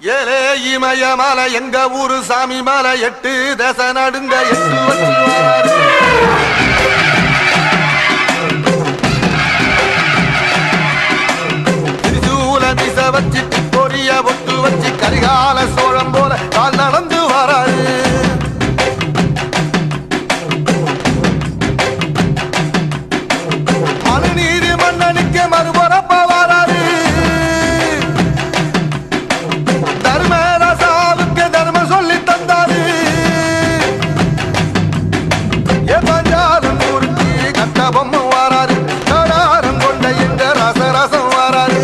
ஏலே இமய மலை எங்க ஊரு சாமி மலை 8 தேச நடுங்க 8 வச்சு வராரு. திரிசூல திச வச்சு பொரிய ஒட்டு வச்சு கரிகால சோழம் போல கால் நடந்து வராரு. மனுநீதி மன்னனுக்கு மறுபரப்ப வராரு. தர்மராசாவுக்கு தர்மம் சொல்லி தந்தாரு. பஞ்சாலம் ஊருக்கு கட்ட பொம்மை வராரு. கடாரம் கொண்ட எங்க ரசரசம் வராரு.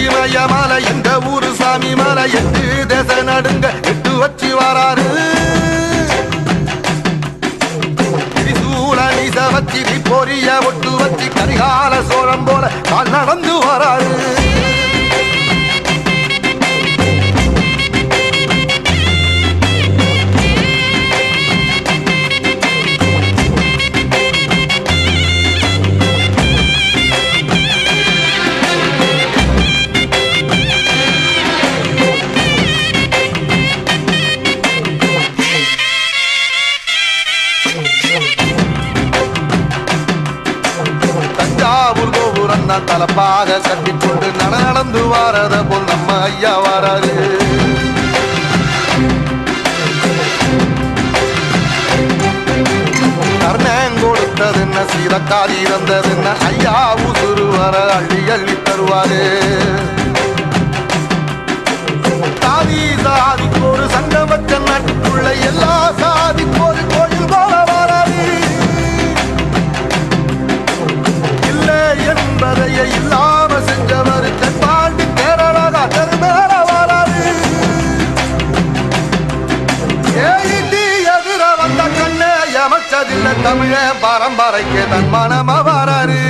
இமய மலை எங்க ஊரு சாமி மலை 8 தேச நடுங்க 8 வச்சு வராரு. திரிசூல நீச வச்சு பொரிய ஒட்டு வச்சு கரிகால சோழம் போல கால் நடந்து வராரு. தஞ்சாவூர் கோபுரம் தான் தலப்பாக கட்டிக்கொண்டு நடந்து வாரத போல் நம்ம ஐயா வராரு. கர்ணன் கொடுத்தது என்ன சீதக்காதி இறந்தது என்ன ஐயா உசுறு வர அள்ளி அள்ளி தருவாரு. சாதி சாதிக்கு ஒரு சங்கம் வச்ச நாட்டுக்குள்ள எல்லா சாதிக்கு ஒரு கோயில் போல வராது. இல்லை என்பதைய இல்லாம செஞ்சவர் தென்பாண்டி கேரளா மேல வராது. ஏடி எதிர வந்த கண்ணே அமைச்சதில்லை தமிழ பரம்பரைக்கு தன் மனமா வராரு.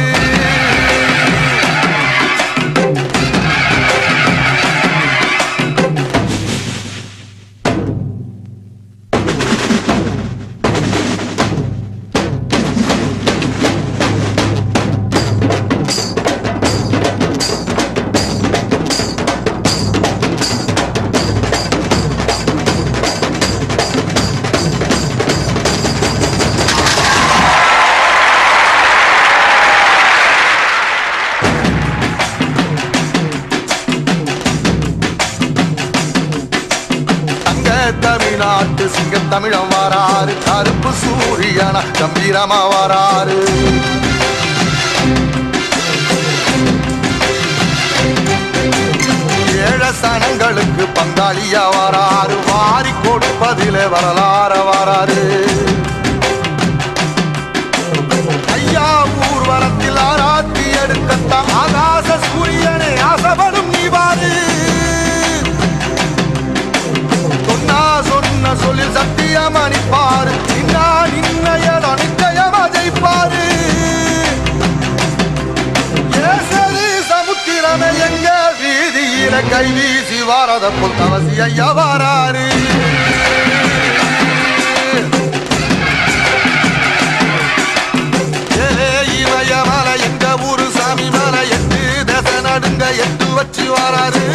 தமிழ்நாட்டு சிங்கம் தமிழம் வராரு. கருப்பு சூரியனா கம்பீரமா வராரு. ஏழ சனங்களுக்கு பங்காளியா வராரு. வாரி கொடுப்பதிலே வரலாற வராரு. ஐயா ஊர்வலத்தில் ஆராத்தி எடுக்கத்தான் ஆகாச சூரியனே ஆசைப்படும் நீ வாரு. சொன்ன சொல்லில் சத்தியம் அணிப்பாரு. நின்னையடா நிச்சயமா ஜெயிப்பாரு. சமுத்திரமே எங்க வீதியில கை வீசி வாரத பொல் தவசி ஐயா வாராரு. இமய மலை எங்க ஊரு சாமி மலை 8 தேச நடுங்க 8 வச்சு வாராரு.